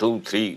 2-3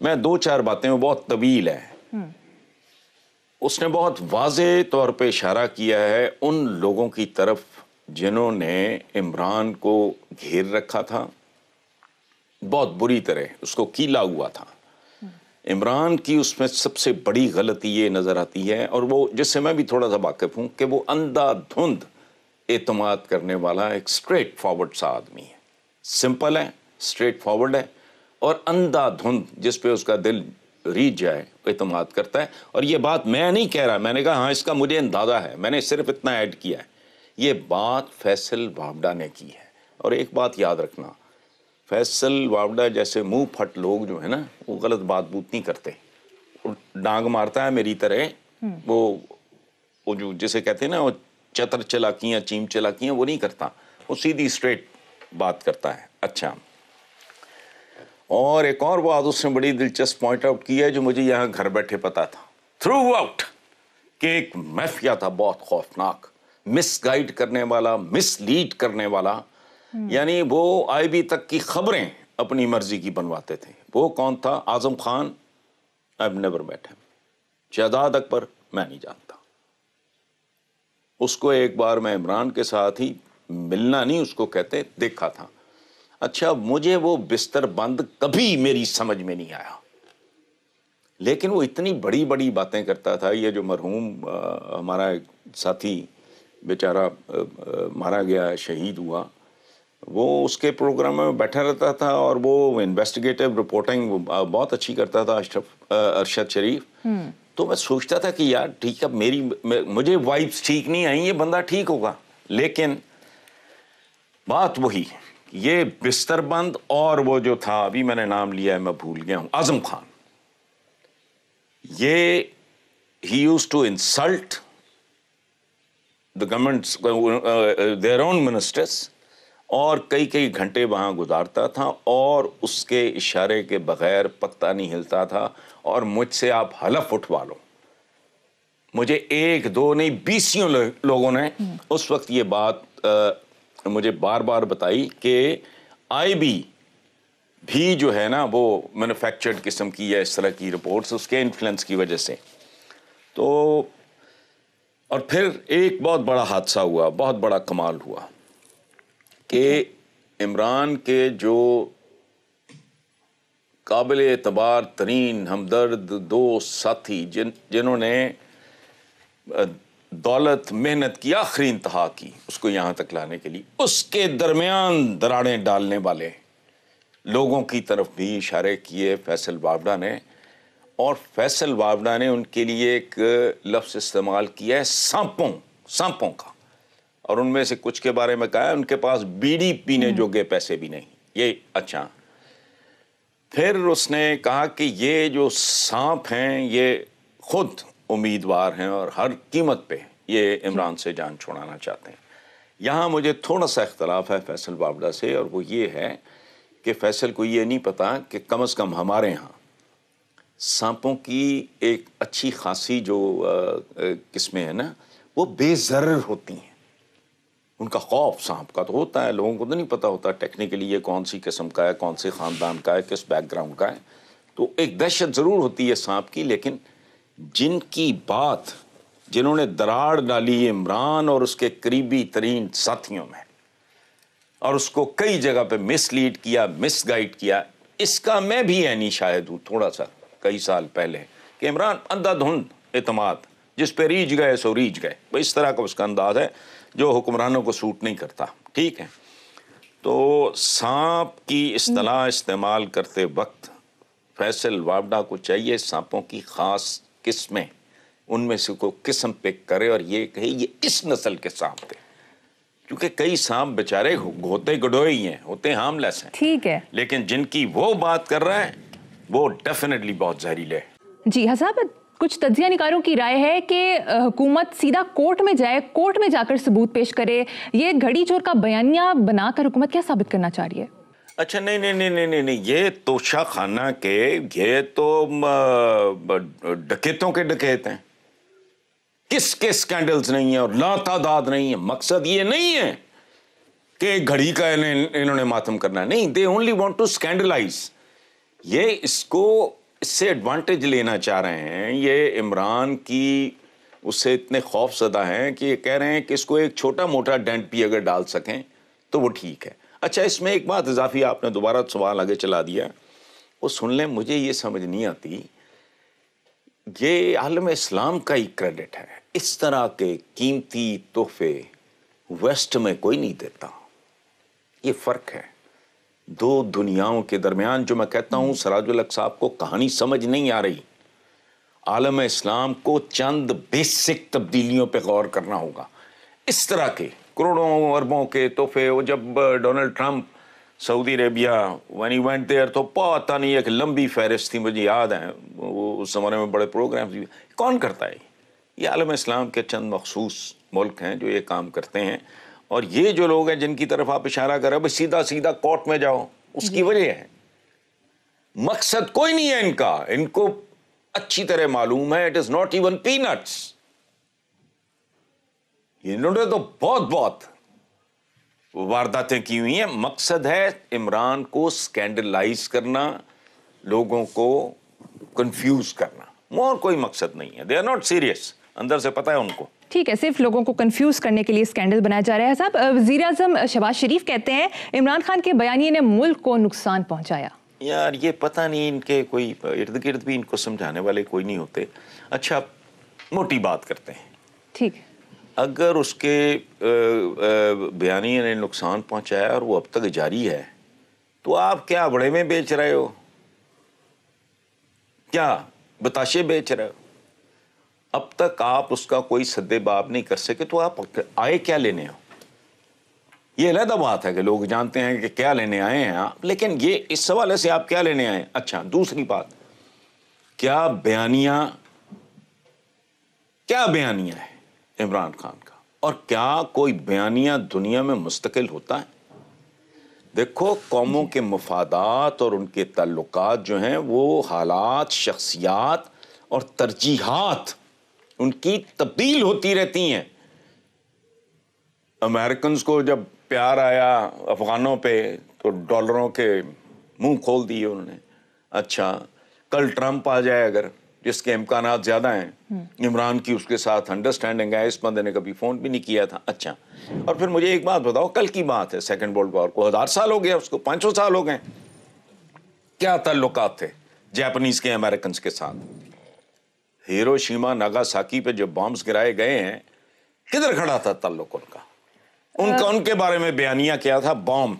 میں 2-4 باتیں، وہ بہت طویل ہیں. اس نے بہت واضح طور پہ اشارہ کیا ہے ان لوگوں کی طرف جنہوں نے عمران کو گھیر رکھا تھا، بہت بری طرح اس کو کیلا ہوا تھا. عمران کی اس میں سب سے بڑی غلطی یہ نظر آتی ہے، اور وہ جس سے میں بھی تھوڑا سا واقف ہوں، کہ وہ اندھا دھند اعتماد کرنے والا ایک اسٹریٹ فارورڈ سا آدمی ہے. سمپل ہے، اسٹریٹ فارورڈ ہے، اور اندھا دھند جس پہ اس کا دل ریجھ جائے اعتماد کرتا ہے. اور یہ بات میں نہیں کہہ رہا، میں نے کہا ہاں اس کا مجھے اندازہ ہے، میں نے صرف اتنا ایڈ کیا ہے. یہ بات فیصل وابڈا نے کی ہے. اور ایک بات یاد رکھنا، فیصل وابڈا جیسے منہ پھٹ لوگ جو ہیں نا، وہ غلط بات بوت نہیں کرتے. ڈانگ مارتا ہے میری طرح، وہ جو جسے کہتے ہیں نا وہ چتر چلاکیاں چیم چلاکیاں، وہ نہیں کرتا. وہ سیدھی اسٹریٹ بات کرتا ہے. اچھا، اور ایک اور بات اس نے بڑی دلچسپ پوائنٹ آؤٹ کی ہے جو مجھے یہاں گھر بیٹھے پتا تھا تھرو آؤٹ، کہ ایک مافیا تھا بہت خوفناک، مس گائیڈ کرنے والا، مس لیڈ کرنے والا. یعنی وہ آئی بی تک کی خبریں اپنی مرضی کی بنواتے تھے. وہ کون تھا؟ Azam Khan. I've never met him. Shahzad اکبر میں نہیں جانتا. اس کو ایک بار میں عمران کے ساتھ ہی ملنا نہیں اس کو کہتے دیکھا تھا. اچھا، مجھے وہ بستر بند کبھی میری سمجھ میں نہیں آیا، لیکن وہ اتنی بڑی بڑی باتیں کرتا تھا. یہ جو مرحوم ہمارا ایک ساتھی بیچارہ مارا گیا، شہید ہوا، وہ اس کے پروگرام میں بیٹھا رہتا تھا، اور وہ انویسٹیگیٹو رپورٹنگ بہت اچھی کرتا تھا، ارشد شریف. تو میں سوچتا تھا کہ یار ٹھیک ہے، مجھے وائبس ٹھیک نہیں آئیں، یہ بندہ ٹھیک ہوگا. لیکن بات وہی، یہ بستر بند، اور وہ جو تھا ابھی میں نے نام لیا ہے، میں بھول گیا ہوں، اعظم خان. یہ he used to insult the governments, their own ministers، اور کئی گھنٹے وہاں گزارتا تھا، اور اس کے اشارے کے بغیر پتہ نہیں ہلتا تھا. اور مجھ سے آپ حلف اٹھوا لو، مجھے 1-2 نہیں 20 لوگوں نے اس وقت یہ بات مجھے بار بار بتائی کہ آئی بی بھی جو ہے نا وہ مینوفیکچرڈ قسم کی ہے، اس طرح کی رپورٹس اس کے انفلوئنس کی وجہ سے. تو اور پھر ایک بہت بڑا حادثہ ہوا، بہت بڑا کمال ہوا، کہ عمران کے جو قابل اعتبار ترین ہمدرد دوست ساتھی جنہوں نے دولت محنت کی آخری انتہا کی اس کو یہاں تک لانے کے لیے، اس کے درمیان دراڑیں ڈالنے والے لوگوں کی طرف بھی اشارے کیے فیصل وابڈا نے. اور فیصل وابڈا نے ان کے لیے ایک لفظ استعمال کیا ہے، سانپوں کا. اور ان میں سے کچھ کے بارے میں کہا ہے ان کے پاس بیڑی پینے جوگے پیسے بھی نہیں. یہ اچھا، پھر اس نے کہا کہ یہ جو سانپ ہیں یہ خود امیدوار ہیں اور ہر قیمت پہ یہ عمران سے جان چھڑانا چاہتے ہیں. یہاں مجھے تھوڑا سا اختلاف ہے فیصل وابڈا سے، اور وہ یہ ہے کہ فیصل کو یہ نہیں پتا کہ کم از کم ہمارے ہاں سانپوں کی ایک اچھی خاصی جو قسمیں ہیں نا، وہ بے ضرر ہوتی ہیں. ان کا خوف سانپ کا تو ہوتا ہے، لوگوں کو تو نہیں پتا ہوتا ٹیکنیکلی یہ کون سی قسم کا ہے، کون سے خاندان کا ہے، کس بیک گراؤنڈ کا ہے. تو ایک دہشت ضرور ہوتی ہے سانپ کی. لیکن جن کی بات، جنہوں نے دراڑ ڈالی عمران اور اس کے قریبی ترین ساتھیوں میں، اور اس کو کئی جگہ پہ مس لیڈ کیا، مس گائیڈ کیا، اس کا میں بھی عینی شاہد ہوں تھوڑا سا کئی سال پہلے، کہ عمران اندھا دھند اعتماد، جس پہ ریجھ گئے سو ریجھ گئے، اس طرح کا اس کا انداز ہے جو حکمرانوں کو سوٹ نہیں کرتا. ٹھیک ہے، تو سانپ کی اصطلاح استعمال کرتے وقت فیصل وابڈا کو چاہیے سانپوں کی خاص قسمیں ان میں سے کوئی قسم پک کرے اور یہ کہے یہ اس نسل کے سانپ تھے. کیونکہ کئی سانپ بیچارے ہوتے گڈوئے ہی ہیں، ہوتے ہارم لیس ہیں، ٹھیک ہے، لیکن جن کی وہ بات کر رہا ہے وہ ڈیفینیٹلی بہت زہریلے ہے. جی حساب کچھ تجزیہ نگاروں کی رائے ہے کہ حکومت سیدھا کورٹ میں جائے، کورٹ میں جا کر ثبوت پیش کرے. یہ گھڑی چور کا بیانیہ بنا کر حکومت کیا ثابت کرنا چاہ رہی ہے؟ اچھا نہیں، یہ توشہ خانہ کے، یہ تو ڈکیتوں کے ڈکیت ہیں. کس کے سکینڈلز نہیں ہیں اور لا تعداد نہیں ہیں. مقصد یہ نہیں ہے کہ گھڑی کا انہوں نے ماتم کرنا ہے، نہیں، they only want to scandalise. یہ اس کو اس سے ایڈوانٹیج لینا چاہ رہے ہیں. یہ عمران کی اس سے اتنے خوف زدہ ہیں کہ یہ کہہ رہے ہیں کہ اس کو ایک چھوٹا موٹا ڈینٹ بھی اگر ڈال سکیں تو وہ ٹھیک ہے. اچھا اس میں ایک بات اضافی آپ نے دوبارہ سوال آگے چلا دیا, وہ سن لیں. مجھے یہ سمجھ نہیں آتی, یہ عالم اسلام کا ہی کریڈٹ ہے. اس طرح کے قیمتی تحفے ویسٹ میں کوئی نہیں دیتا. یہ فرق ہے دو دنیاؤں کے درمیان. جو میں کہتا ہوں سراج الحق صاحب کو کہانی سمجھ نہیں آ رہی. عالم اسلام کو چند بیسک تبدیلیوں پہ غور کرنا ہوگا. اس طرح کے کروڑوں اربوں کے تحفے, وہ جب Donald Trump Saudi Arabia when he went there تو پتہ نہیں ایک لمبی فہرست تھی, مجھے یاد ہے وہ اس زمانے میں بڑے پروگرامز بھی. کون کرتا ہے یہ عالم اسلام کے چند مخصوص ملک ہیں جو یہ کام کرتے ہیں. اور یہ جو لوگ ہیں جن کی طرف آپ اشارہ کر رہے ہیں سیدھا سیدھا کورٹ میں جاؤ, اس کی وجہ ہے مقصد کوئی نہیں ہے ان کا. ان کو اچھی طرح معلوم ہے it is not even peanuts. انہوں نے تو بہت وارداتیں کی ہوئی ہیں. مقصد ہے عمران کو سکینڈلائز کرنا, لوگوں کو کنفیوز کرنا, اور کوئی مقصد نہیں ہے. دے آر ناٹ سیریس, اندر سے پتہ ہے ان کو. ٹھیک ہے, صرف لوگوں کو کنفیوز کرنے کے لیے اسکینڈل بنایا جا رہا ہے. صاحب, وزیر اعظم شہباز شریف کہتے ہیں عمران خان کے بیانیے نے ملک کو نقصان پہنچایا. یار یہ پتہ نہیں, ان کے کوئی ارد گرد بھی ان کو سمجھانے والے کوئی نہیں ہوتے. اچھا موٹی بات کرتے ہیں. ٹھیک ہے, اگر اس کے بیانیے نے نقصان پہنچایا اور وہ اب تک جاری ہے تو آپ کیا بڑے میں بیچ رہے ہو, کیا بتاشے بیچ رہے ہو؟ اب تک آپ اس کا کوئی سدے باب نہیں کر سکے تو آپ آئے کیا لینے ہو؟ یہ علیحدہ بات ہے کہ لوگ جانتے ہیں کہ کیا لینے آئے ہیں آپ, لیکن یہ اس حوالے سے آپ کیا لینے آئے ہیں. اچھا دوسری بات, کیا بیانیہ ہے عمران خان کا, اور کیا کوئی بیانیہ دنیا میں مستقل ہوتا ہے؟ دیکھو قوموں کے مفادات اور ان کے تعلقات جو ہیں وہ حالات, شخصیات اور ترجیحات ان کی تبدیل ہوتی رہتی ہیں. امریکنز کو جب پیار آیا افغانوں پہ تو ڈالروں کے منہ کھول دیے انہوں نے. اچھا کل ٹرمپ آ جائے اگر, جس کے امکانات زیادہ ہیں, عمران کی اس کے ساتھ انڈرسٹینڈنگ ہے, اس بندے نے کبھی فون بھی نہیں کیا تھا. اچھا اور پھر مجھے ایک بات بتاؤ, کل کی بات ہے, سیکنڈ ورلڈ وار کو 1000 سال ہو گیا, اس کو 500 سال ہو گئے. کیا تعلقات تھے جاپنیز کے امریکنز کے ساتھ؟ ہیروشیما ناگاساکی پہ جو بامز گرائے گئے ہیں, کدھر کھڑا تھا تعلق ان کا ان کے بارے میں بیانیہ کیا تھا؟ بام.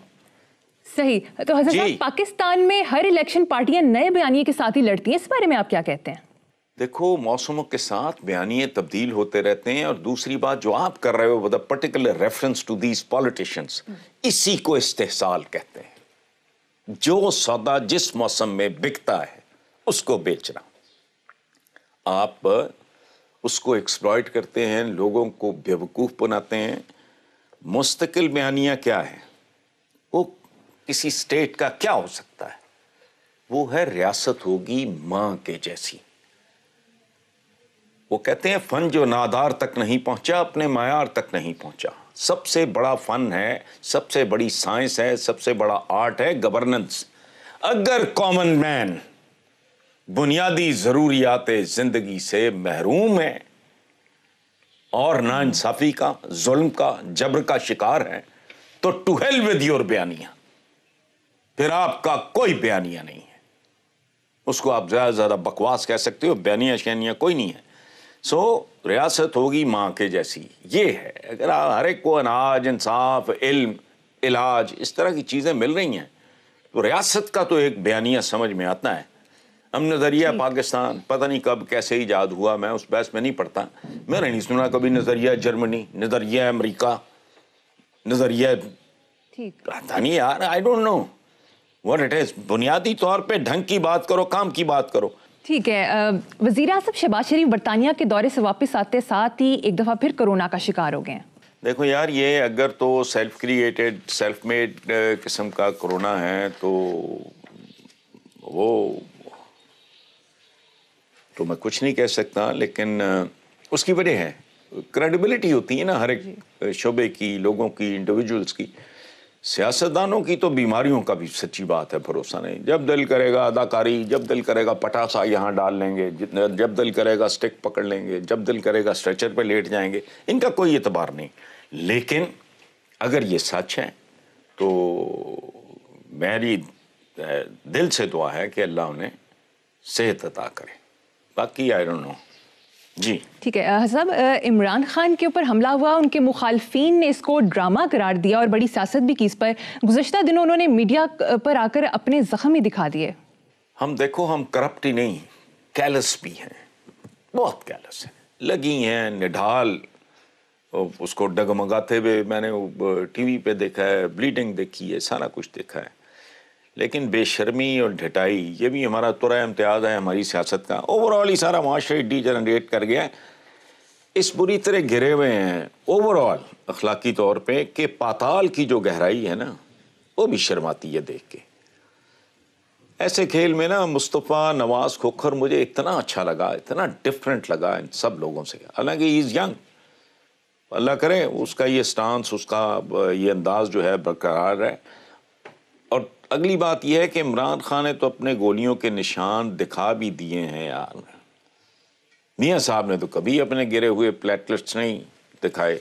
صحیح. تو حضرت صاحب, پاکستان میں ہر الیکشن پارٹیاں نئے بیانیے کے ساتھ ہی لڑتی ہیں, اس بارے میں آپ کیا کہتے ہیں؟ دیکھو موسموں کے ساتھ بیانیے تبدیل ہوتے رہتے ہیں. اور دوسری بات جو آپ کر رہے ہو with a particular reference to these politicians, اسی کو استحصال کہتے ہیں. جو سودا جس موسم میں بکتا ہے اس کو بیچنا. آپ اس کو ایکسپلائٹ کرتے ہیں, لوگوں کو بیوقوف بناتے ہیں. مستقل بیانیہ کیا ہے؟ وہ کسی سٹیٹ کا کیا ہو سکتا ہے؟ وہ ہے ریاست ہوگی ماں کے جیسی. وہ کہتے ہیں فن جو نادار تک نہیں پہنچا اپنے معیار تک نہیں پہنچا. سب سے بڑا فن ہے, سب سے بڑی سائنس ہے, سب سے بڑا آرٹ ہے گورننس. اگر کامن مین بنیادی ضروریات زندگی سے محروم ہے اور ناانصافی کا, ظلم کا, جبر کا شکار ہے تو ٹو ہیل ود یور بیانیہ. پھر آپ کا کوئی بیانیہ نہیں ہے. اس کو آپ زیادہ زیادہ بکواس کہہ سکتے ہو, بیانیہ شینیہ کوئی نہیں ہے. سو ریاست ہوگی ماں کے جیسی. یہ ہے اگر ہر ایک کو اناج, انصاف, علم, علاج, اس طرح کی چیزیں مل رہی ہیں تو ریاست کا تو ایک بیانیہ سمجھ میں آتا ہے. ہم نظریہ پاکستان پتہ نہیں کب کیسے ایجاد ہوا, میں اس بحث میں نہیں پڑھتا. میں نے نہیں سنا کبھی نظریہ جرمنی, نظریہ امریکہ, نظریہ پتہ نہیں یار, I don't know what it is. بنیادی طور پہ ڈھنگ کی بات کرو, کام کی بات کرو. ٹھیک ہے. وزیر اعظم شہباز شریف برطانیہ کے دورے سے واپس آتے ساتھ ہی ایک دفعہ پھر کورونا کا شکار ہو گئے ہیں. دیکھو یار, یہ اگر تو سیلف کریٹڈ, سیلف میڈ قسم کا کورونا ہے تو وہ تو میں کچھ نہیں کہہ سکتا, لیکن اس کی وجہ ہے کریڈیبلٹی ہوتی ہے نا ہر ایک شعبے کی, لوگوں کی, انڈیویجولز کی. سیاستدانوں کی تو بیماریوں کا بھی سچی بات ہے بھروسہ نہیں. جب دل کرے گا اداکاری، جب دل کرے گا پٹاسا یہاں ڈال لیں گے، جب دل کرے گا سٹک پکڑ لیں گے، جب دل کرے گا اسٹریچر پہ لیٹ جائیں گے. ان کا کوئی اعتبار نہیں. لیکن اگر یہ سچ ہے تو میری دل سے دعا ہے کہ اللہ انہیں صحت عطا کرے. باقی آئی ڈونٹ نو. جی ٹھیک ہے صاحب، عمران خان کے اوپر حملہ ہوا، ان کے مخالفین نے اس کو ڈرامہ قرار دیا اور بڑی سیاست بھی کی اس پر. گزشتہ دنوں انہوں نے میڈیا پر آ کر اپنے زخم ہی دکھا دیے. ہم کرپٹ ہی نہیں، کیلس بھی ہیں، بہت کیلس ہیں، لگی ہیں نڈھال. اس کو ڈگمگاتے ہوئے میں نے ٹی وی پہ دیکھا ہے، بلیڈنگ دیکھی ہے، سارا کچھ دیکھا ہے. لیکن بے شرمی اور ڈھٹائی یہ بھی ہمارا ترا امتیاز ہے ہماری سیاست کا. اوور آل ہی سارا معاشرے ڈی جنریٹ کر گیا ہے. اس بری طرح گرے ہوئے ہیں اوور آل اخلاقی طور پہ کہ پاتال کی جو گہرائی ہے نا وہ بھی شرماتی ہے دیکھ کے. ایسے کھیل میں نا مصطفیٰ نواز کھوکھر مجھے اتنا اچھا لگا، اتنا ڈفرینٹ لگا ان سب لوگوں سے. حالانکہ ہی از ینگ، اللہ کرے اس کا یہ سٹانس، اس کا یہ انداز جو ہے برقرار ہے. اور اگلی بات یہ ہے کہ عمران خان نے تو اپنے گولیوں کے نشان دکھا بھی دیے ہیں یار. میاں صاحب نے تو کبھی اپنے گرے ہوئے پلیٹلٹس نہیں دکھائے،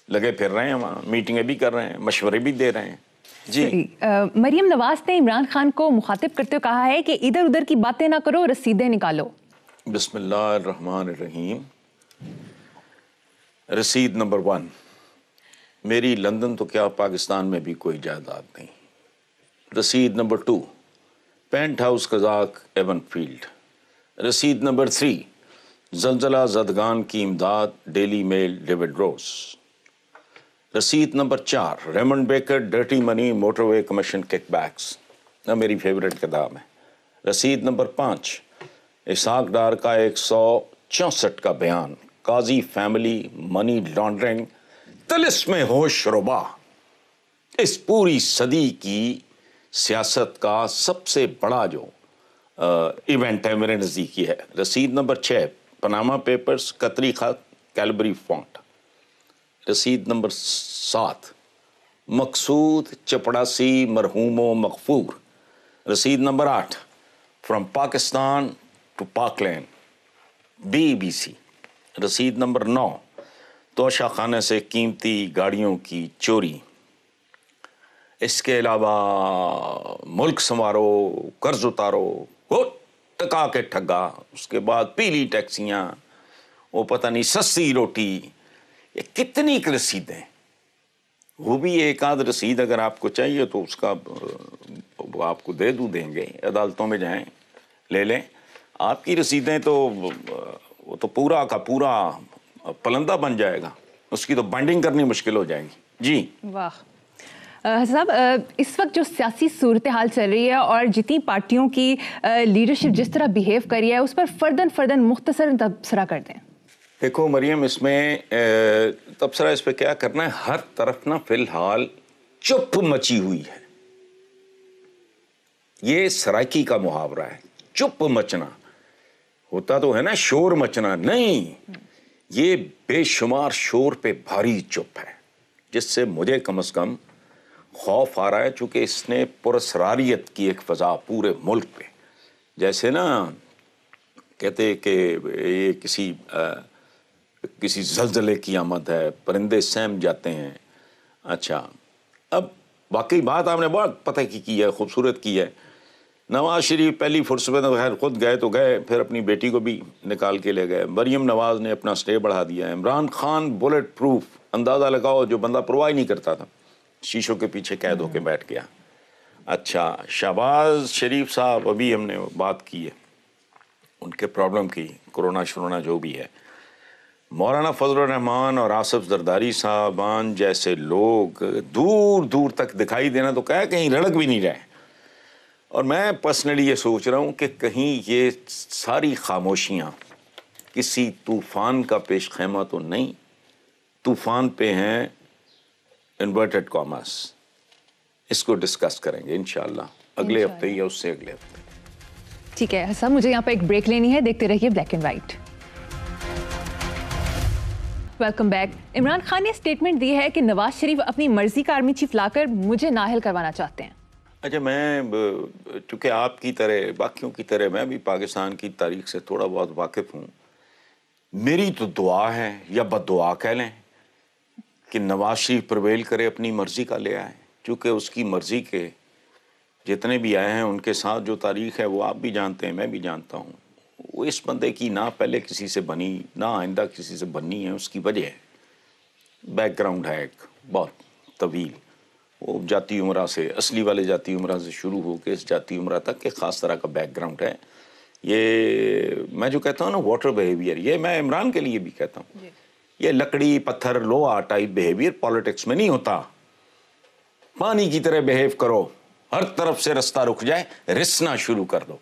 لگے پھر رہے ہیں وہاں، میٹنگیں بھی کر رہے ہیں، مشورے بھی دے رہے ہیں. جی مریم نواز نے عمران خان کو مخاطب کرتے ہوئے کہا ہے کہ ادھر ادھر کی باتیں نہ کرو، رسیدیں نکالو. بسم اللہ الرحمن الرحیم. رسید نمبر 1، میری لندن تو کیا پاکستان میں بھی کوئی جائیداد نہیں. رسید نمبر 2، پینٹ ہاؤس قزاق ایون فیلڈ. رسید نمبر 3، زلزلہ زدگان کی امداد ڈیلی میل ڈیوڈ روز. رسید نمبر 4، ریمنڈ بیکر ڈرٹی منی موٹر وے کمیشن کک بیکس، میری فیوریٹ کتاب ہے. رسید نمبر 5، اسحاق ڈار کا 164 کا بیان، قاضی فیملی منی لانڈرنگ طلسم ہوش ربا. اس پوری صدی کی سیاست کا سب سے بڑا جو ایونٹ ہے میرے نزدیک ہے. رسید نمبر 6، پاناما پیپرز قطری خط کیلبری فونٹ. رسید نمبر 7، مقصود چپڑاسی مرحوم و مغفور. رسید نمبر 8، فرام پاکستان ٹو پاک لینڈ BBC. رسید نمبر 9، توشہ خانے سے قیمتی گاڑیوں کی چوری. اس کے علاوہ ملک سنوارو، قرض اتارو، ٹکا کے ٹھگا، اس کے بعد پیلی ٹیکسیاں، وہ پتہ نہیں سستی روٹی. یہ کتنی رسیدیں. وہ بھی ایک آدھ رسید اگر آپ کو چاہیے تو اس کا وہ آپ کو دیں گے، عدالتوں میں جائیں لے لیں. آپ کی رسیدیں تو وہ تو پورا کا پورا پلندہ بن جائے گا، اس کی تو بائنڈنگ کرنی مشکل ہو جائے گی. جی واہ صاحب، اس وقت جو سیاسی صورتحال چل رہی ہے اور جتنی پارٹیوں کی لیڈرشپ جس طرح بیہیو کری ہے اس پر فرداً مختصر تبصرہ کر دیں. دیکھو مریم، اس میں تبصرہ اس پہ کیا کرنا ہے، ہر طرف نا فی الحال چپ مچی ہوئی ہے. یہ سرائکی کا محاورہ ہے، چپ مچنا. ہوتا تو ہے نا شور مچنا، نہیں، یہ بے شمار شور پہ بھاری چپ ہے، جس سے مجھے کم از کم خوف آ رہا ہے. چونکہ اس نے پراسراریت کی ایک فضا پورے ملک پہ، جیسے نا کہتے کہ یہ کسی زلزلے کی آمد ہے، پرندے سہم جاتے ہیں. اچھا، اب واقعی بات آپ نے بہت پتہ کی ہے، خوبصورت کی ہے. نواز شریف پہلی فرصت میں خیر خود گئے تو گئے، پھر اپنی بیٹی کو بھی نکال کے لے گئے. مریم نواز نے اپنا سٹے بڑھا دیا ہے. عمران خان بلٹ پروف، اندازہ لگاؤ جو بندہ پرواہ ہی نہیں کرتا تھا شیشوں کے پیچھے قید ہو کے بیٹھ گیا. اچھا، شہباز شریف صاحب، ابھی ہم نے بات کی ہے ان کے پرابلم کی، کرونا جو بھی ہے. مولانا فضل الرحمان اور آصف زرداری صاحبان جیسے لوگ دور دور تک دکھائی دینا تو کہیں رڑک بھی نہیں رہے. اور میں پرسنلی یہ سوچ رہا ہوں کہ کہیں یہ ساری خاموشیاں کسی طوفان کا پیش خیمہ تو نہیں. طوفان پہ ہیں انورٹڈ کامرس. اس کو ڈسکس کریں گے انشاءاللہ اگلے ہفتے یا اس سے اگلے ہفتے. ٹھیک ہے صاحب، مجھے یہاں پہ ایک بریک لینی ہے، دیکھتے رہیے black and white. Welcome back. Imran Khan نے اسٹیٹمنٹ دی ہے کہ نواز شریف اپنی مرضی کا آرمی چیف لا کر مجھے نااہل کروانا چاہتے ہیں. اچھا، میں چونکہ آپ کی طرح باقیوں کی طرح میں بھی پاکستان کی تاریخ سے تھوڑا بہت واقف ہوں. میری تو دعا ہے یا بد دعا کہہ لیں کہ نواز شریف پرویل کرے، اپنی مرضی کا لے آئے، چونکہ اس کی مرضی کے جتنے بھی آئے ہیں ان کے ساتھ جو تاریخ ہے وہ آپ بھی جانتے ہیں، میں بھی جانتا ہوں. وہ اس بندے کی نہ پہلے کسی سے بنی نہ آئندہ کسی سے بننی ہے. اس کی وجہ ہے، بیک گراؤنڈ ہے ایک بہت طویل. وہ جاتی عمرہ سے، اصلی والے جاتی عمرہ سے شروع ہو کے اس جاتی عمرہ تک ایک خاص طرح کا بیک گراؤنڈ ہے. یہ میں جو کہتا ہوں نا واٹر بیہیویئر، یہ میں عمران کے لیے بھی کہتا ہوں. یہ لکڑی پتھر لوہا ٹائپ بیہیویئر پالیٹکس میں نہیں ہوتا. پانی کی طرح بیہیو کرو، ہر طرف سے رستہ رک جائے رسنا شروع کر دو.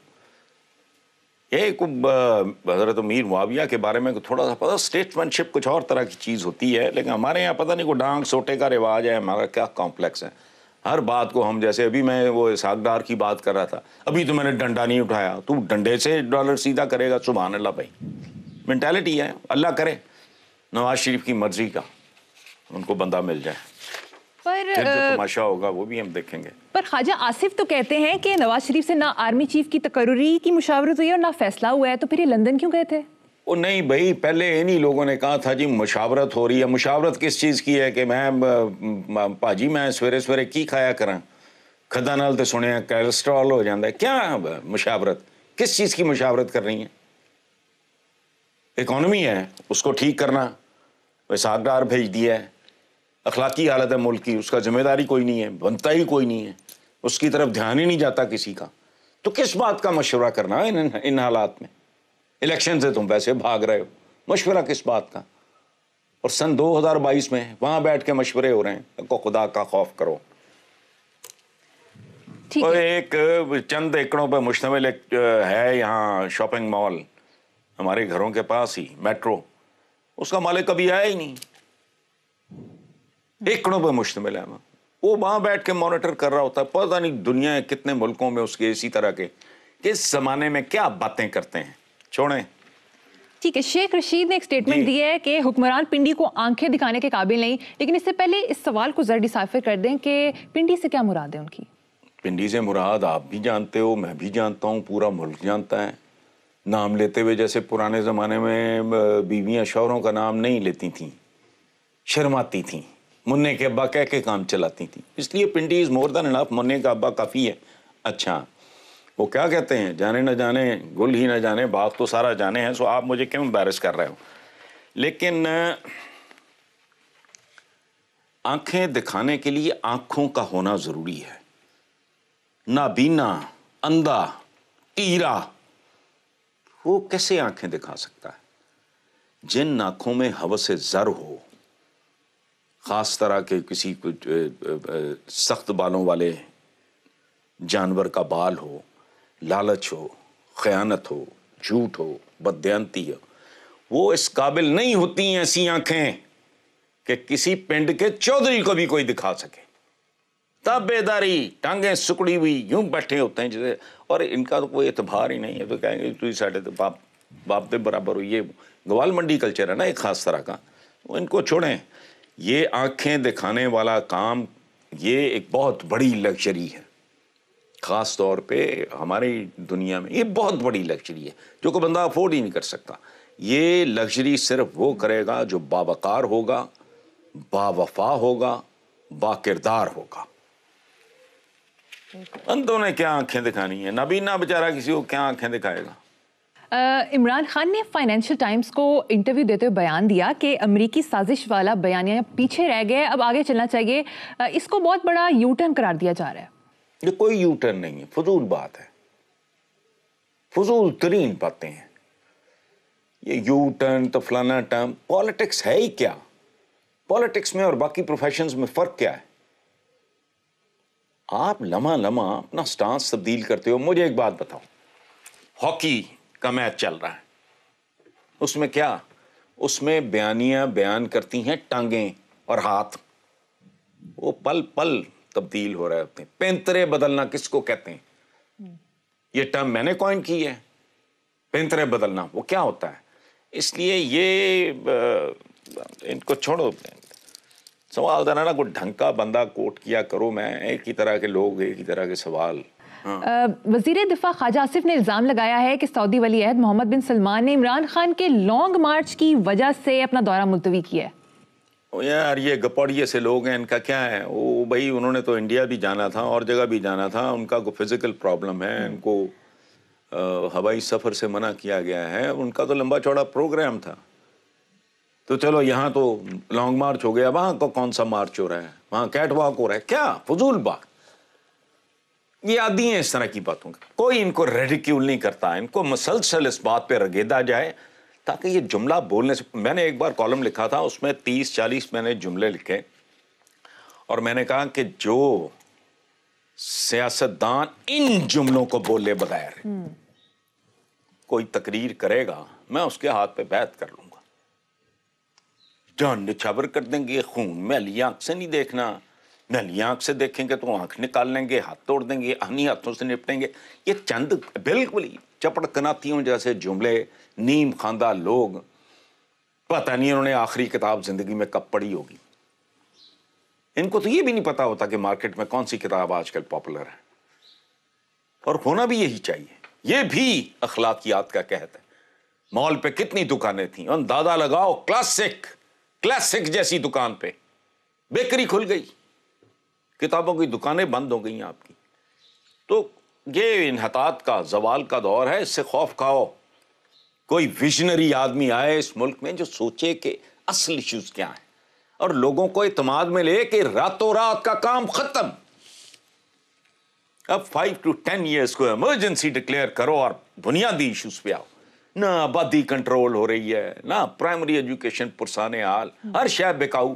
ایک حضرت امیر معاویہ کے بارے میں تھوڑا سا پتہ، اسٹیٹمنٹ شپ کچھ اور طرح کی چیز ہوتی ہے، لیکن ہمارے یہاں پتہ نہیں کوئی ڈانگ سوٹے کا رواج ہے، ہمارا کیا کمپلیکس ہے. ہر بات کو ہم جیسے ابھی میں وہ اسحاق ڈار کی بات کر رہا تھا، ابھی تو میں نے ڈنڈا نہیں اٹھایا، تو ڈنڈے سے ڈالر سیدھا کرے گا. سبحان اللہ بھائی، مینٹالٹی ہے. اللہ کرے نواز شریف کی مرضی کا ان کو بندہ مل جائے، پھر جو تماشا ہوگا وہ بھی ہم دیکھیں گے. پر خواجہ آصف تو کہتے ہیں کہ نواز شریف سے نہ آرمی چیف کی تقرری کی مشاورت ہوئی ہے اور نہ فیصلہ ہوا ہے، تو پھر یہ لندن کیوں گئے تھے؟ وہ نہیں بھائی، پہلے انہی لوگوں نے کہا تھا جی مشاورت ہو رہی ہے. مشاورت کس چیز کی ہے کہ میں پاجی میں سویرے سویرے کی کھایا کراں، کھدا نال تے سنیا کیلسٹرول ہو جاندہ ہے. کیا مشاورت، کس چیز کی مشاورت کر رہی ہیں؟ اکانومی ہے اس کو ٹھیک کرنا، اسحاق ڈار بھیج دیا ہے. اخلاقی حالت ہے ملک کی، اس کا ذمہ داری کوئی نہیں ہے، بنتا ہی کوئی نہیں ہے، اس کی طرف دھیان ہی نہیں جاتا کسی کا. تو کس بات کا مشورہ کرنا ہے ان حالات میں؟ الیکشن سے تم ویسے بھاگ رہے ہو، مشورہ کس بات کا؟ اور سن 2022 میں وہاں بیٹھ کے مشورے ہو رہے ہیں. کو خدا کا خوف کرو. اور ایک چند ایکڑوں پہ مشتمل ایک ہے یہاں شاپنگ مال ہمارے گھروں کے پاس ہی، میٹرو، اس کا مالک کبھی آیا ہی نہیں. ایکڑوں پہ مشتمل ہے، وہ وہاں بیٹھ کے مانیٹر کر رہا ہوتا ہے. پتہ نہیں دنیا کتنے ملکوں میں اس کے اسی طرح کے کس زمانے میں کیا باتیں کرتے ہیں. چھوڑیں. ٹھیک ہے. شیخ رشید نے ایک سٹیٹمنٹ دی ہے کہ حکمران پنڈی کو آنکھیں دکھانے کے قابل نہیں، لیکن اس سے پہلے اس سوال کو ذرا ڈیسائفر کر دیں کہ پنڈی سے کیا مراد ہے ان کی؟ پنڈی سے مراد آپ بھی جانتے ہو، میں بھی جانتا ہوں، پورا ملک جانتا ہے. نام لیتے ہوئے جیسے پرانے زمانے میں بیویاں شوہروں کا نام نہیں لیتی تھیں، شرماتی تھیں، منع کے ابا کہہ کے کام چلاتی تھیں. اس لیے پنڈی از مور دین انف، منع کا ابا کافی ہے. اچھا، وہ کیا کہتے ہیں، جانے نہ جانے گل ہی نہ جانے باغ تو سارا جانے ہیں. سو آپ مجھے کیوں امبیرس کر رہے ہو؟ لیکن آنکھیں دکھانے کے لیے آنکھوں کا ہونا ضروری ہے. نابینا، اندھا، ٹیرا، وہ کیسے آنکھیں دکھا سکتا ہے؟ جن آنکھوں میں ہوس زر ہو، خاص طرح کے کسی سخت بالوں والے جانور کا بال ہو، لالچ ہو، خیانت ہو، جھوٹ ہو، بددیانتی ہو، وہ اس قابل نہیں ہوتی ہیں ایسی آنکھیں کہ کسی پنڈ کے چودھری کو بھی کوئی دکھا سکے. تابے داری، ٹانگیں سکڑی ہوئی یوں بیٹھے ہوتے ہیں جیسے، اور ان کا تو کوئی اعتبار ہی نہیں ہے. تو کہیں گے تو ساڑھے تو باپ دے برابر ہو. یہ گوال منڈی کلچر ہے نا ایک خاص طرح کا، وہ ان کو چھوڑیں. یہ آنکھیں دکھانے والا کام یہ ایک بہت بڑی لگژری ہے، خاص طور پہ ہماری دنیا میں یہ بہت بڑی لگژری ہے جو کہ بندہ افورڈ ہی نہیں کر سکتا. یہ لگژری صرف وہ کرے گا جو باوقار ہوگا، باوفا ہوگا، با کردار ہوگا. اندھوں نے کیا آنکھیں دکھانی ہیں؟ نابینا بیچارہ کسی کو کیا آنکھیں دکھائے گا؟ عمران خان نے فائنینشیل ٹائمز کو انٹرویو دیتے ہوئے بیان دیا کہ امریکی سازش والا بیانیہ پیچھے رہ گئے، اب آگے چلنا چاہیے. اس کو بہت بڑا یو ٹرن قرار دیا جا رہا ہے. یہ کوئی یو ٹرن نہیں ہے، فضول بات ہے، فضول ترین باتیں ہیں. یہ یو ٹرن تو فلانا ٹرن، پالیٹکس ہے ہی کیا؟ پالیٹکس میں اور باقی پروفیشنز میں فرق کیا ہے؟ آپ لمحہ لمحہ اپنا سٹانس تبدیل کرتے ہو. مجھے ایک بات بتاؤ، ہاکی کا میچ چل رہا ہے، اس میں کیا؟ اس میں بیانیاں بیان کرتی ہیں ٹانگیں اور ہاتھ، وہ پل پل تبدیل ہو رہے ہوتے ہیں. پینترے بدلنا کس کو کہتے ہیں؟ یہ ٹرم میں نے کوائن کی ہے، پینترے بدلنا. وہ کیا ہوتا ہے؟ اس لیے یہ ان کو چھوڑو. سوال ذرا نا کوئی ڈھنگ کا بندہ کوٹ کیا کرو. میں ایک ہی طرح کے لوگ، ایک ہی طرح کے سوال. وزیر دفاع خواجہ آصف نے الزام لگایا ہے کہ سعودی ولی عہد محمد بن سلمان نے عمران خان کے لانگ مارچ کی وجہ سے اپنا دورہ ملتوی کیا ہے. یار یہ گپوڑیے سے لوگ ہیں، ان کا کیا ہے؟ وہ بھائی انہوں نے تو انڈیا بھی جانا تھا اور جگہ بھی جانا تھا. ان کا کوئی فزیکل پرابلم ہے، ان کو ہوائی سفر سے منع کیا گیا ہے. ان کا تو لمبا چوڑا پروگرام تھا. تو چلو یہاں تو لانگ مارچ ہو گیا، وہاں کو کون سا مارچ ہو رہا ہے؟ وہاں کیٹ واک ہو رہا ہے. کیا فضول بات. یہ عادی ہیں اس طرح کی باتوں کا. کوئی ان کو ریڈیکیول نہیں کرتا. ان کو مسلسل اس بات پہ رگیدا جائے تاکہ یہ جملہ بولنے سے. میں نے ایک بار کالم لکھا تھا، اس میں 30-40 میں نے جملے لکھے اور میں نے کہا کہ جو سیاستدان ان جملوں کو بولے بغیر کوئی تقریر کرے گا، میں اس کے ہاتھ پہ بیعت کر لوں گا. جان نچھاور کر دیں گے. خون میلی آنکھ سے نہیں دیکھنا. میلی آنکھ سے دیکھیں گے تو آنکھ نکال لیں گے، ہاتھ توڑ دیں گے، انہی ہاتھوں سے نپٹیں گے. یہ چند بالکل چپڑ کناتیوں جیسے جملے، نیم خواندہ لوگ. پتہ نہیں انہوں نے آخری کتاب زندگی میں کب پڑھی ہوگی. ان کو تو یہ بھی نہیں پتا ہوتا کہ مارکیٹ میں کون سی کتاب آج کل پاپولر ہے. اور ہونا بھی یہی چاہیے. یہ بھی اخلاقیات کا قحط ہے. مال پہ کتنی دکانیں تھیں، اندازہ لگاؤ کلاسک جیسی دکان پہ بیکری کھل گئی، کتابوں کی دکانیں بند ہو گئی آپ کی. تو یہ انحطاط کا، زوال کا دور ہے. اس سے خوف کھاؤ. کوئی ویژنری آدمی آئے اس ملک میں جو سوچے کہ اصل ایشوز کیا ہیں اور لوگوں کو اعتماد میں لے کہ راتوں رات کا کام ختم. اب 5 to 10 ایئرس کو ایمرجنسی ڈکلیئر کرو اور بنیادی ایشوز پہ آؤ. نہ آبادی کنٹرول ہو رہی ہے، نہ پرائمری ایجوکیشن پرسان حال، ہر شے بکاؤ.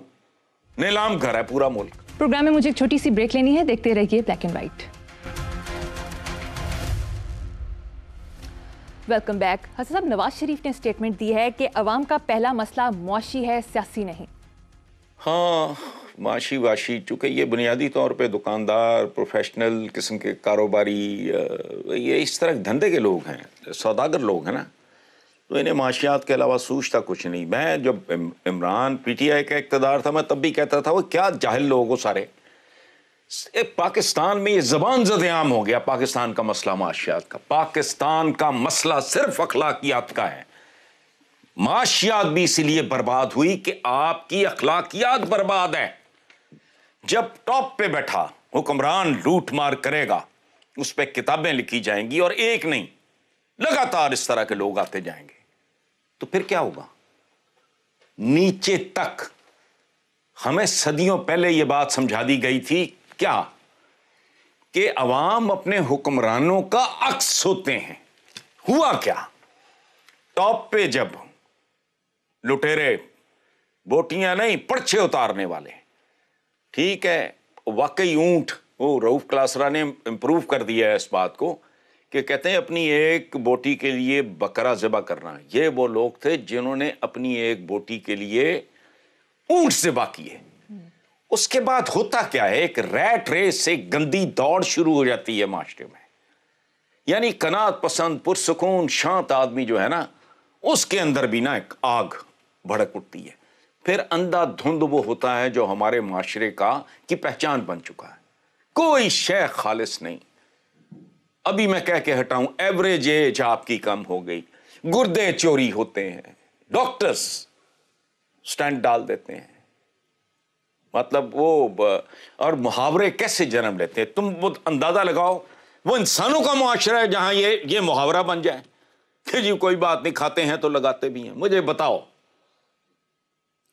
نیلام گھر ہے پورا ملک. پروگرام میں مجھے ایک چھوٹی سی بریک لینی ہے. دیکھتے رہیے black and white. Welcome back. Hasan صاحب، نواز شریف نے اسٹیٹمنٹ دی ہے کہ عوام کا پہلا مسئلہ معاشی ہے، سیاسی نہیں. ہاں، معاشی واشی، چونکہ یہ بنیادی طور پہ دکاندار، پروفیشنل قسم کے کاروباری، یہ اس طرح دھندے کے لوگ ہیں، سوداگر لوگ ہیں نا، تو انہیں معاشیات کے علاوہ سوچتا کچھ نہیں. میں جب عمران پی ٹی آئی کا اقتدار تھا، میں تب بھی کہتا تھا وہ کیا جاہل لوگ ہو سارے. پاکستان میں یہ زبان زد عام ہو گیا. پاکستان کا مسئلہ معاشیات کا. پاکستان کا مسئلہ صرف اخلاقیات کا ہے. معاشیات بھی اسی لیے برباد ہوئی کہ آپ کی اخلاقیات برباد ہے. جب ٹاپ پہ بیٹھا حکمران لوٹ مار کرے گا، اس پہ کتابیں لکھی جائیں گی اور ایک نہیں لگاتار اس طرح کے لوگ آتے جائیں گے، تو پھر کیا ہوگا؟ نیچے تک ہمیں صدیوں پہلے یہ بات سمجھا دی گئی تھی کیا کہ عوام اپنے حکمرانوں کا عکس ہوتے ہیں. ہوا کیا؟ ٹاپ پہ جب لٹیرے بوٹیاں نہیں پرچے اتارنے والے، ٹھیک ہے، واقعی اونٹ، وہ رؤف کلاسرا نے امپروو کر دیا ہے اس بات کو کہ کہتے ہیں اپنی ایک بوٹی کے لیے بکرا ذبح کرنا. یہ وہ لوگ تھے جنہوں نے اپنی ایک بوٹی کے لیے اونٹ ذبح کیے. اس کے بعد ہوتا کیا ہے؟ ایک ریٹ ریس سے گندی دوڑ شروع ہو جاتی ہے معاشرے میں. یعنی قناعت پسند پرسکون شانت آدمی جو ہے نا، اس کے اندر بھی نا ایک آگ بھڑک اٹھتی ہے. پھر اندھا دھند وہ ہوتا ہے جو ہمارے معاشرے کی پہچان بن چکا ہے. کوئی شے خالص نہیں. ابھی میں کہہ کے ہٹاؤں، ایوریج ایج آپ کی کم ہو گئی، گردے چوری ہوتے ہیں، ڈاکٹرز سٹینٹ ڈال دیتے ہیں. مطلب وہ اور محاورے کیسے جنم لیتے ہیں؟ تم وہ اندازہ لگاؤ، وہ انسانوں کا معاشرہ ہے جہاں یہ محاورہ بن جائے کہ جی کوئی بات نہیں، کھاتے ہیں تو لگاتے بھی ہیں. مجھے بتاؤ،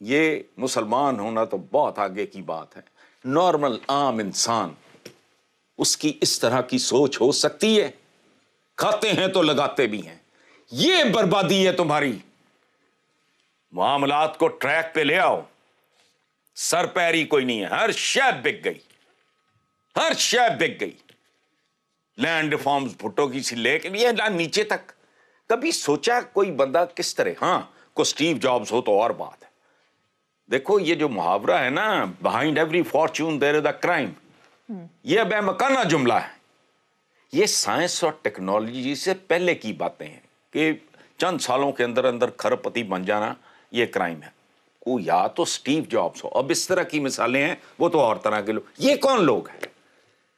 یہ مسلمان ہونا تو بہت آگے کی بات ہے. نارمل عام انسان، اس کی اس طرح کی سوچ ہو سکتی ہے؟ کھاتے ہیں تو لگاتے بھی ہیں. یہ بربادی ہے تمہاری. معاملات کو ٹریک پہ لے آؤ. سر پیری کوئی نہیں ہے. ہر شے بک گئی، ہر شے بک گئی. لینڈ ریفارمز بھٹو کی سی لے کے یہ نیچے تک. کبھی سوچا کوئی بندہ کس طرح؟ ہاں، کو سٹیو جابز ہو تو اور بات ہے. دیکھو یہ جو محاورہ ہے نا، behind every fortune there is a crime، یہ بے مکانہ جملہ ہے. یہ سائنس اور ٹیکنالوجی سے پہلے کی باتیں ہیں کہ چند سالوں کے اندر کھرب پتی بن جانا یہ کرائم ہے. کو یا تو سٹیو جابس ہو. اب اس طرح کی مثالیں ہیں, وہ تو اور طرح کے لوگ. یہ کون لوگ ہیں؟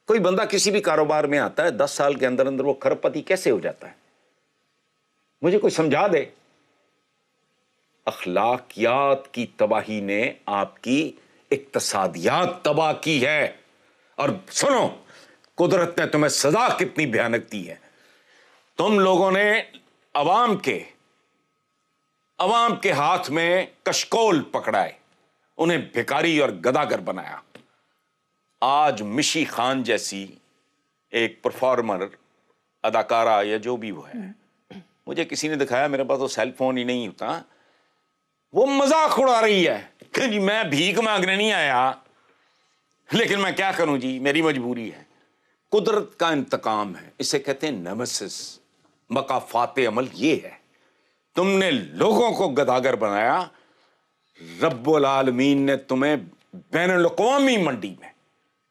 کوئی بندہ کسی بھی کاروبار میں آتا ہے 10 سال کے اندر اندر وہ کھرب پتی کیسے ہو جاتا ہے؟ مجھے کوئی سمجھا دے. اخلاقیات کی تباہی نے آپ کی اقتصادیات تباہ کی ہے. اور سنو, قدرت نے تمہیں سزا کتنی بھیانک دی ہے. تم لوگوں نے عوام کے ہاتھ میں کشکول پکڑائے, انہیں بھکاری اور گداگر بنایا. آج مشی خان جیسی ایک پرفارمر, اداکارہ یا جو بھی وہ ہے, مجھے کسی نے دکھایا, میرے پاس تو سیل فون ہی نہیں ہوتا, وہ مذاق اڑا رہی ہے کہ جی میں بھیک مانگنے نہیں آیا, لیکن میں کیا کروں جی, میری مجبوری ہے. قدرت کا انتقام ہے, اسے کہتے ہیں نیمیسس, مکافات عمل. یہ ہے, تم نے لوگوں کو گداگر بنایا, رب العالمین نے تمہیں بین الاقوامی منڈی میں,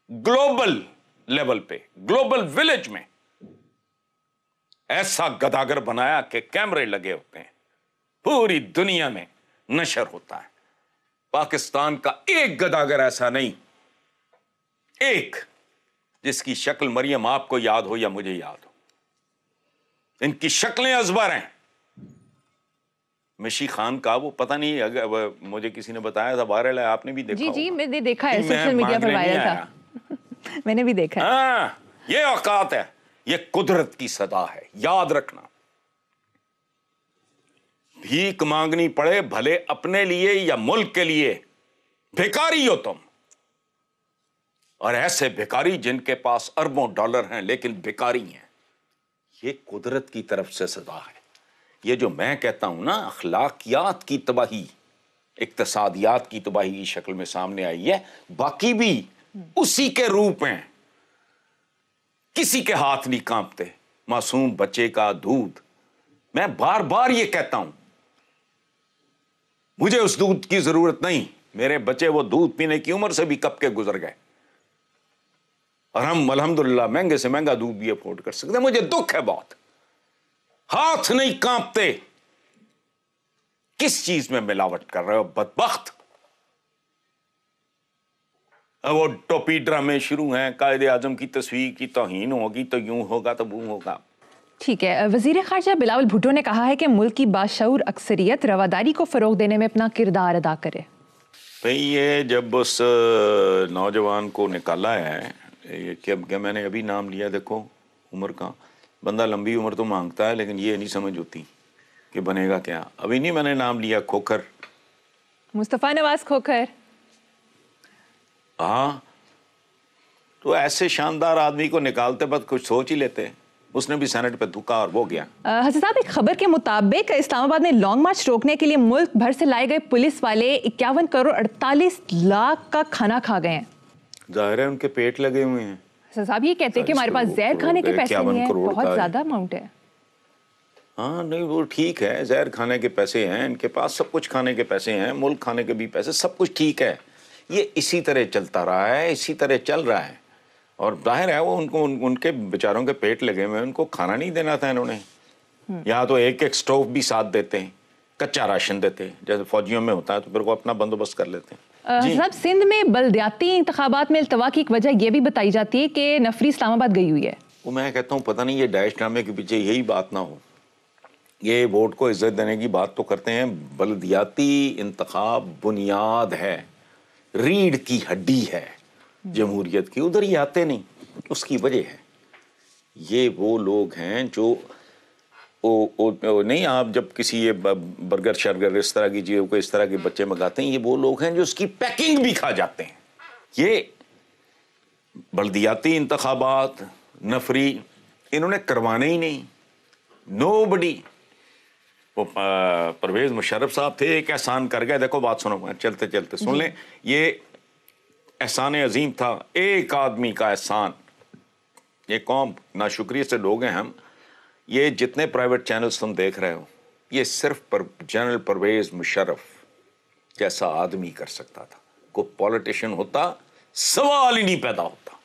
گلوبل لیول پہ, گلوبل ولیج میں ایسا گداگر بنایا کہ کیمرے لگے ہوتے ہیں, پوری دنیا میں نشر ہوتا ہے. پاکستان کا ایک گداگر ایسا نہیں, ایک جس کی شکل مریم آپ کو یاد ہو یا مجھے یاد ہو. ان کی شکلیں ازبر ہیں. مشی خان کا وہ پتہ نہیں, اگر مجھے کسی نے بتایا تھا وائرل ہے, آپ نے بھی دیکھا. جی میں نے دیکھا ہے, سوشل میڈیا پر وائرل تھا. میں نے بھی دیکھا ہے. ہاں, یہ اوقات ہے, یہ قدرت کی صدا ہے, یاد رکھنا. بھیک مانگنی پڑے بھلے اپنے لیے یا ملک کے لیے, بھکاری ہو تم. اور ایسے بھکاری جن کے پاس اربوں ڈالر ہیں لیکن بھکاری ہیں. یہ قدرت کی طرف سے سزا ہے. یہ جو میں کہتا ہوں نا, اخلاقیات کی تباہی اقتصادیات کی تباہی کی شکل میں سامنے آئی ہے, باقی بھی اسی کے روپ ہیں. کسی کے ہاتھ نہیں کانپتے. معصوم بچے کا دودھ, میں بار بار یہ کہتا ہوں, مجھے اس دودھ کی ضرورت نہیں. میرے بچے وہ دودھ پینے کی عمر سے بھی کب کے گزر گئے, اور ہم الحمدللہ مہنگے سے مہنگا دودھ بھی افورڈ کر سکتے ہیں. مجھے دکھ ہے بہت, ہاتھ نہیں کانپتے. کس چیز میں ملاوٹ کر رہے ہو بدبخت. وہ ٹوپی ڈرامے شروع ہیں, قائد اعظم کی تصویر کی توہین ہوگی تو یوں ہوگا تو وہ ہوگا. ٹھیک ہے. وزیر خارجہ بلاول بھٹو نے کہا ہے کہ ملک کی باشعور اکثریت رواداری کو فروغ دینے میں اپنا کردار ادا کرے. بھئی یہ جب اس نوجوان کو نکالا ہے, کہ میں نے ابھی نام لیا, دیکھو عمر کا, بندہ لمبی عمر تو مانگتا ہے لیکن یہ نہیں سمجھ ہوتی کہ بنے گا کیا. ابھی نہیں میں نے نام لیا, کھوکھر, مصطفیٰ نواز کھوکھر. ہاں, تو ایسے شاندار آدمی کو نکالتے وقت کچھ سوچ ہی لیتے. اس نے بھی سینٹ پہ تھوکا اور وہ گیا. حسن صاحب, ایک خبر کے مطابق اسلام آباد میں لانگ مارچ روکنے کے لیے ملک بھر سے لائے گئے پولیس والے 51 کروڑ 48 لاکھ کا کھانا کھا گئے ہیں. ظاہر ہے ان کے پیٹ لگے ہوئے ہیں. حسن صاحب یہ کہتے ہیں کہ ہمارے پاس زہر کھانے کے پیسے نہیں ہیں, بہت زیادہ اماؤنٹ ہے. ہاں نہیں وہ ٹھیک ہے, زہر کھانے کے پیسے ہیں ان کے پاس, سب کچھ کھانے کے پیسے ہیں, ملک کھانے کے بھی پیسے, سب کچھ ٹھیک ہے. یہ اسی طرح چلتا رہا ہے, اسی طرح چل رہا ہے. اور ظاہر ہے وہ ان کو ان کے بیچاروں کے پیٹ لگے ہوئے, ان کو کھانا نہیں دینا تھا انہوں نے. یہاں تو ایک ایک سٹوو بھی ساتھ دیتے ہیں, کچا راشن دیتے ہیں, جیسے فوجیوں میں ہوتا ہے, تو پھر وہ اپنا بندوبست کر لیتے ہیں. صاحب, سندھ میں بلدیاتی انتخابات میں التوا کی ایک وجہ یہ بھی بتائی جاتی ہے کہ نفری اسلام آباد گئی ہوئی ہے. وہ میں کہتا ہوں پتہ نہیں یہ ڈیش ڈرامے کے پیچھے یہی بات نہ ہو. یہ ووٹ کو عزت دینے کی بات تو کرتے ہیں, بلدیاتی انتخاب بنیاد ہے, ریڑھ کی ہڈی ہے جمہوریت کی, ادھر ہی آتے نہیں. اس کی وجہ ہے یہ وہ لوگ ہیں جو نہیں, آپ جب کسی یہ برگر شرگر اس طرح کی چیزوں کو اس طرح کے بچے منگاتے ہیں, یہ وہ لوگ ہیں جو اس کی پیکنگ بھی کھا جاتے ہیں. یہ بلدیاتی انتخابات نفری انہوں نے کروانے ہی نہیں. نو بڈی. وہ پرویز مشرف صاحب تھے, ایک احسان کر گئے. دیکھو بات سنو, چلتے چلتے سن لیں, یہ احسان عظیم تھا, ایک آدمی کا احسان. یہ قوم ناشکری سے لوگ ہیں ہم. یہ جتنے پرائیویٹ چینلز تم دیکھ رہے ہو, یہ صرف جنرل پرویز مشرف جیسا آدمی کر سکتا تھا. کوئی پولیٹیشین ہوتا سوال ہی نہیں پیدا ہوتا.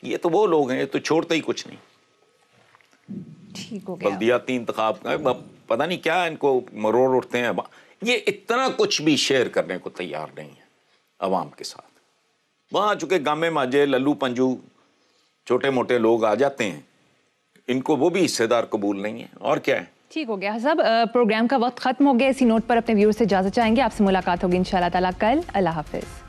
یہ تو وہ لوگ ہیں, یہ تو چھوڑتے ہی کچھ نہیں. ٹھیک ہو گیا. بلدیاتی انتخاب کا پتہ نہیں کیا ان کو مروڑ اٹھتے ہیں. یہ اتنا کچھ بھی شیئر کرنے کو تیار نہیں ہے عوام کے ساتھ. وہاں چونکہ گامے ماجے للو پنجو چھوٹے موٹے لوگ آ جاتے ہیں, ان کو وہ بھی حصے دار قبول نہیں ہے. اور کیا ہے. ٹھیک ہو گیا صاحب, پروگرام کا وقت ختم ہو گیا. اسی نوٹ پر اپنے ویور سے اجازت چاہیں گے. آپ سے ملاقات ہوگی انشاءاللہ تعالیٰ کل. اللہ حافظ.